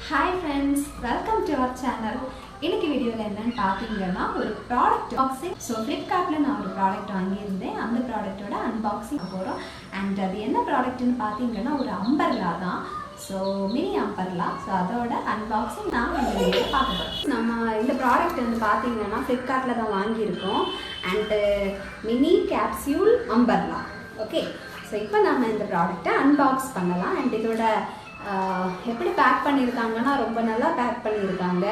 Hi friends, welcome to our channel. இன்னைக்கு வீடியோல என்னன்னு பாத்தீங்கன்னா ஒரு ப்ராடக்ட் unboxing. So Flipkartல நான் ஒரு ப்ராடக்ட் வாங்கியிருந்தேன். அந்த ப்ராடக்ட்டோட unboxing போறோம். And அது என்ன ப்ராடக்ட்னு பாத்தீங்கன்னா ஒரு அம்பர்லா தான். So mini umbrella. ஸோ அதோட அன்பாக்சிங் நான் இந்த வீடியோவில் பார்க்க போகிறோம். நம்ம இந்த ப்ராடக்ட் வந்து பார்த்தீங்கன்னா ஃப்ளிப்கார்ட்டில் தான் வாங்கியிருக்கோம். And mini capsule umbrella. Okay, so இப்போ நம்ம இந்த ப்ராடக்டை அன்பாக்ஸ் பண்ணலாம். அண்ட் இதோட எப்படி பேக் பண்ணியிருக்காங்கன்னா ரொம்ப நல்லா பேக் பண்ணியிருக்காங்க.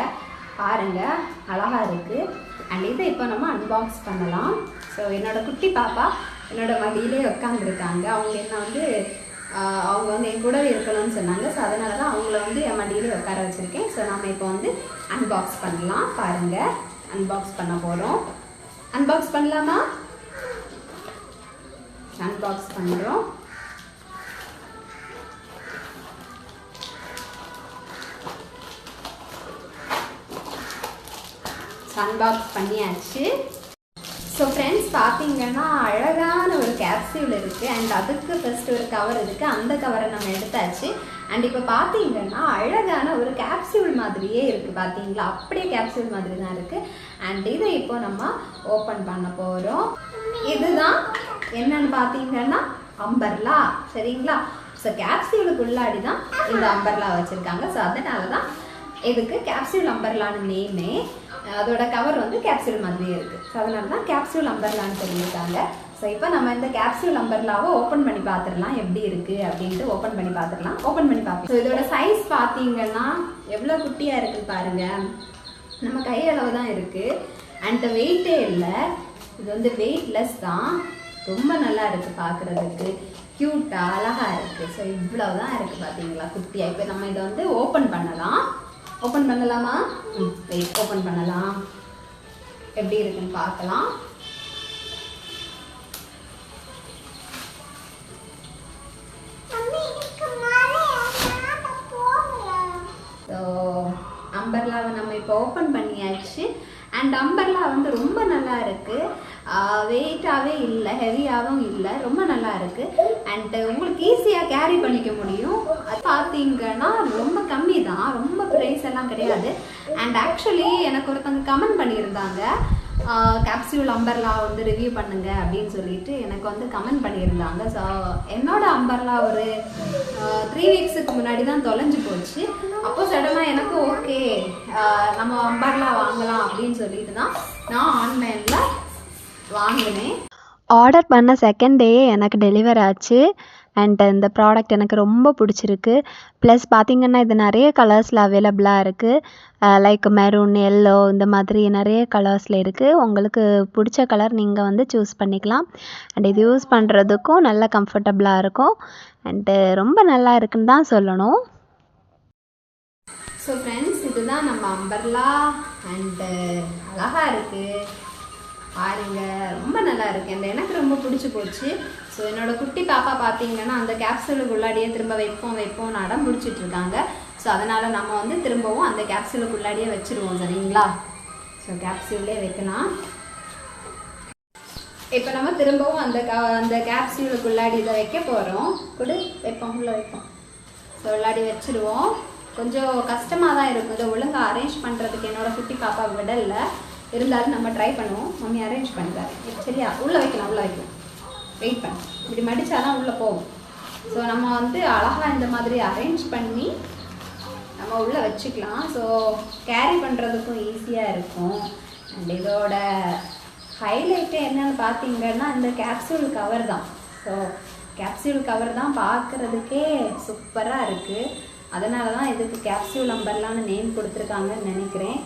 பாருங்கள், அழகாக இருக்குது. அண்ட் இதை இப்போ நம்ம அன்பாக்ஸ் பண்ணலாம். ஸோ என்னோடய குட்டி பாப்பா என்னோடய மடியிலே உட்காந்துருக்காங்க. அவங்க வந்து என் கூடவே இருக்கணும்னு சொன்னாங்க. ஸோ அதனால தான் அவங்கள வந்து என் மடியிலே உட்கார வச்சுருக்கேன். ஸோ நம்ம இப்போ வந்து அன்பாக்ஸ் பண்ணலாம். பாருங்கள், அன்பாக்ஸ் பண்ண போகிறோம். அன்பாக்ஸ் பண்ணலாமா? அன்பாக்ஸ் பண்ணுறோம். அன்பாக்ஸ் பண்ணியாச்சு. ஸோ ஃப்ரெண்ட்ஸ் பார்த்தீங்கன்னா அழகான ஒரு கேப்சியூல் இருக்குது. அண்ட் அதுக்கு ஃபஸ்ட்டு ஒரு கவர் இருக்குது. அந்த கவரை நம்ம எடுத்தாச்சு. அண்ட் இப்போ பார்த்தீங்கன்னா அழகான ஒரு கேப்சியூல் மாதிரியே இருக்குது. பார்த்தீங்களா, அப்படியே கேப்சியூல் மாதிரி தான் இருக்குது. அண்ட் இதை இப்போ நம்ம ஓப்பன் பண்ண போகிறோம். இதுதான் என்னன்னு பார்த்தீங்கன்னா அம்பர்லா. சரிங்களா? ஸோ கேப்சியூலுக்கு உள்ளாடி தான் இந்த அம்பர்லா வச்சுருக்காங்க. ஸோ அதனால தான் இதுக்கு கேப்சியூல் அம்பர்லான்னு நேமே. அதோட கவர் வந்து கேப்சூல் மாதிரியே இருக்குது. ஸோ அதனால தான் கேப்சூல் அம்பர்லான்னு சொல்லியிருக்காங்க. ஸோ இப்போ நம்ம இந்த கேப்சூல் அம்பர்லாவை ஓப்பன் பண்ணி பார்த்துடலாம் எப்படி இருக்குது அப்படின்ட்டு. ஓப்பன் பண்ணி பார்த்துடலாம். ஓப்பன் பண்ணி பார்க்கலாம். ஸோ இதோட சைஸ் பார்த்தீங்கன்னா எவ்வளோ குட்டியாக இருக்குது பாருங்கள். நம்ம கையளவு தான் இருக்குது. அண்ட் வெயிட்டே இல்லை. இது வந்து வெயிட்லெஸ் தான். ரொம்ப நல்லா இருக்குது பார்க்குறதுக்கு. க்யூட்டாக அழகாக இருக்குது. ஸோ இவ்வளோ தான் இருக்குது பார்த்தீங்களா, குட்டியாக. இப்போ நம்ம இதை வந்து ஓப்பன் பண்ணலாம். ஓப்பன் பண்ணலாமா? வெயிட், ஓப்பன் பண்ணலாம். எப்படி இருக்குன்னு பார்க்கலாம். ஸோ அம்பர்லாவை நம்ம இப்போ ஓப்பன் பண்ணியாச்சு. அண்ட் அம்பர்லா வந்து ரொம்ப நல்லா இருக்குது. வெயிட்டாகவே இல்லை, ஹெவியாகவும் இல்லை, ரொம்ப நல்லா இருக்குது. அண்டு உங்களுக்கு ஈஸியாக கேரி பண்ணிக்க முடியும். அது பார்த்தீங்கன்னா ரொம்ப கம்மி தான், ரொம்ப ப்ரைஸ் எல்லாம் கிடையாது. அண்ட் ஆக்சுவலி எனக்கு ஒருத்தவங்க கமெண்ட் பண்ணியிருந்தாங்க, கேப்சியூல் அம்பர்லா வந்து ரிவ்யூ பண்ணுங்க அப்படின்னு சொல்லிட்டு எனக்கு வந்து கமெண்ட் பண்ணியிருந்தாங்க. ஸோ என்னோட அம்பர்லா ஒரு 3 வீக்ஸுக்கு முன்னாடி தான் தொலைஞ்சு போச்சு. அப்போ சடனாக எனக்கு ஓகே நம்ம அம்பர்லா வாங்கலாம் அப்படின்னு சொல்லிட்டு தான் நான் ஆன்லைனில் வாங்கினேன். ஆர்டர் பண்ண செகண்ட் டேயே எனக்கு டெலிவர் ஆச்சு. அண்ட் இந்த ப்ராடக்ட் எனக்கு ரொம்ப பிடிச்சிருக்கு. ப்ளஸ் பார்த்திங்கன்னா இது நிறைய கலர்ஸில் அவைலபிளாக இருக்குது. லைக் மெரூன், எல்லோ, இந்த மாதிரி நிறைய கலர்ஸில் இருக்குது. உங்களுக்கு பிடிச்ச கலர் நீங்கள் வந்து சூஸ் பண்ணிக்கலாம். அண்ட் இது யூஸ் பண்ணுறதுக்கும் நல்ல கம்ஃபர்டபுளாக இருக்கும். அண்டு ரொம்ப நல்லா இருக்குன்னு தான் சொல்லணும். ஸோ ஃப்ரெண்ட்ஸ், இதுதான் நம்ம அம்பர்லா. அண்டு அழகாக இருக்குது பாருங்க, ரொம்ப நல்லா இருக்குது. அந்த எனக்கு ரொம்ப பிடிச்சி போச்சு. ஸோ என்னோடய குட்டி பாப்பா பார்த்தீங்கன்னா அந்த கேப்சூலுக்கு உள்ளாடியே திரும்ப வைப்போம்னு அடம் பிடிச்சிட்டு இருக்காங்க. ஸோ அதனால் நம்ம வந்து திரும்பவும் அந்த கேப்சூலுக்கு உள்ளாடியே வச்சுருவோம். சரிங்களா? ஸோ கேப்சூல்லே வைக்கலாம். இப்போ நம்ம திரும்பவும் அந்த கேப்சூலுக்கு உள்ளாடி இதை வைக்க போகிறோம். உள்ளே வைப்போம். ஸோ உள்ளாடி வச்சுருவோம். கொஞ்சம் கஷ்டமாக தான் இருக்கும் இதை ஒழுங்காக அரேஞ்ச் பண்ணுறதுக்கு. என்னோடய குட்டி பாப்பா விடலை, இருந்தாலும் நம்ம ட்ரை பண்ணுவோம். மம்மி அரேஞ்ச் பண்ணிட்டாரு. சரியா? உள்ளே வைக்கலாம். வெயிட் பண்ணு. இப்படி மடித்தாதான் உள்ளே போகும். ஸோ நம்ம வந்து அழகாக இந்த மாதிரி அரேஞ்ச் பண்ணி நம்ம உள்ளே வச்சுக்கலாம். ஸோ கேரி பண்ணுறதுக்கும் ஈஸியாக இருக்கும். அண்ட் இதோட ஹைலைட்டே என்னென்னு பார்த்தீங்கன்னா இந்த கேப்சூல் கவர் தான். ஸோ கேப்சூல் கவர் தான் பார்க்குறதுக்கே சூப்பராக இருக்குது. அதனால தான் இதுக்கு கேப்சூல் அம்பர்லான்னு நேம் கொடுத்துருக்காங்கன்னு நினைக்கிறேன்.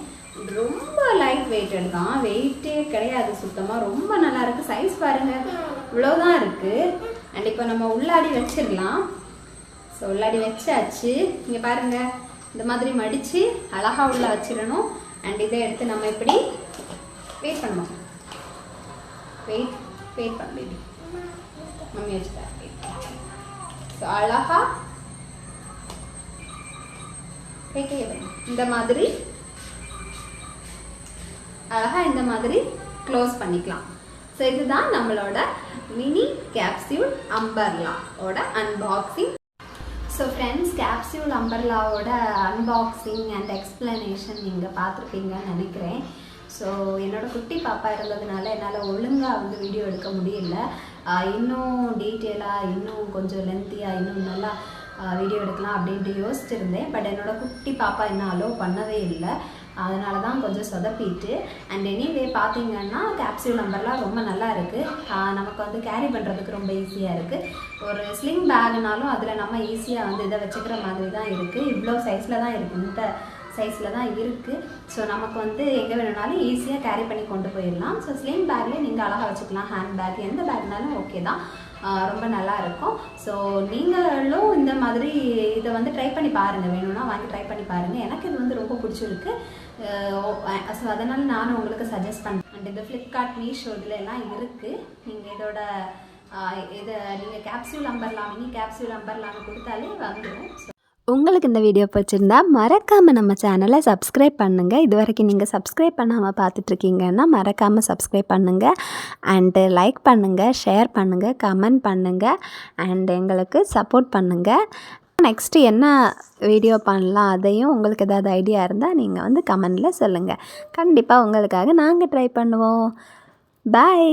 ரொம்ப லைட் வெயிட்டட் தான், வெயிட்டே கிடையாது சுத்தமாக. ரொம்ப நல்லா இருக்குது. சைஸ் பாருங்கள், இவ்வளோதான் இருக்குது. அண்ட் இப்போ நம்ம உள்ளாடி வச்சிடலாம். ஸோ உள்ளாடி வச்சாச்சு. இங்கே பாருங்கள், இந்த மாதிரி மடித்து அழகாக உள்ள வச்சிடணும். அண்ட் இதை எடுத்து நம்ம இப்படி வெயிட் பண்ணுவோம். வெயிட் பண்ண பேபி, மம்மி வச்சுட்டா. ஸோ அழகாக இந்த மாதிரி அழகாக இந்த மாதிரி க்ளோஸ் பண்ணிக்கலாம். ஸோ இதுதான் நம்மளோட மினி கேப்சியூல் அம்பர்லாவோட அன்பாக்சிங். ஸோ ஃப்ரெண்ட்ஸ், கேப்சியூல் அம்பர்லாவோட அன்பாக்சிங் அண்ட் எக்ஸ்ப்ளனேஷன் நீங்கள் பார்த்துருப்பீங்கன்னு நினைக்கிறேன். ஸோ என்னோடய குட்டி பாப்பா இருந்ததுனால என்னால் ஒழுங்காக வந்து வீடியோ எடுக்க முடியல. இன்னும் டீட்டெயிலாக, இன்னும் கொஞ்சம் லென்த்தியாக, இன்னும் நல்லா வீடியோ எடுக்கலாம் அப்படின்ட்டு யோசிச்சிருந்தேன். பட் என்னோடய குட்டி பாப்பா இன்னும் அலோவ் பண்ணவே இல்லை. அதனால தான் கொஞ்சம் சொதப்பிட்டு. அண்ட் எனிவே பார்த்தீங்கன்னா கேப்சியூல் நம்பர்லாம் ரொம்ப நல்லா இருக்குது. நமக்கு வந்து கேரி பண்ணுறதுக்கு ரொம்ப ஈஸியாக இருக்குது. ஒரு ஸ்லிங் பேக்னாலும் அதில் நம்ம ஈஸியாக வந்து இதை வச்சுக்கிற மாதிரி தான் இருக்குது. இவ்வளோ சைஸில் தான் இருக்குது, இந்த சைஸில் தான் இருக்குது. ஸோ நமக்கு வந்து எங்கே வேணும்னாலும் ஈஸியாக கேரி பண்ணி கொண்டு போயிடலாம். ஸோ ஸ்லிங் பேக்லேயே நீங்கள் அழகாக வச்சுக்கலாம். ஹேண்ட் பேக் எந்த பேக்னாலும் ஓகே தான், ரொம்ப நல்லா இருக்கும். ஸோ நீங்களும் இந்த மாதிரி இதை வந்து ட்ரை பண்ணி பாருங்கள், வேணும்னா வாங்கி ட்ரை பண்ணி பாருங்கள். எனக்கு இது வந்து ரொம்ப பிடிச்சிருக்கு. ஸோ அதனால் நானும் உங்களுக்கு சஜஸ்ட் பண்ணுறேன். அண்ட் இது ஃப்ளிப்கார்ட், மீஷோ இதில் எல்லாம் இருக்குது. நீங்கள் இதோட இதை நீங்கள் கேப்சியூல் அம்பர்லாம், மினி கேப்சியூல் அம்பர்லான்னு கொடுத்தாலே வந்துடும். உங்களுக்கு இந்த வீடியோ பிடிச்சிருந்தா மறக்காமல் நம்ம சேனலை சப்ஸ்கிரைப் பண்ணுங்கள். இது வரைக்கும் நீங்கள் சப்ஸ்கிரைப் பண்ணாமல் பார்த்துட்ருக்கீங்கன்னா மறக்காமல் சப்ஸ்கிரைப் பண்ணுங்கள். அண்டு லைக் பண்ணுங்கள், ஷேர் பண்ணுங்கள், கமெண்ட் பண்ணுங்கள், அண்ட் எங்களுக்கு சப்போர்ட் பண்ணுங்கள். நெக்ஸ்ட்டு என்ன வீடியோ பண்ணலாம் அதையும் உங்களுக்கு ஏதாவது ஐடியா இருந்தால் நீங்கள் வந்து கமெண்டில் சொல்லுங்கள். கண்டிப்பாக உங்களுக்காக நாங்கள் ட்ரை பண்ணுவோம். பாய்.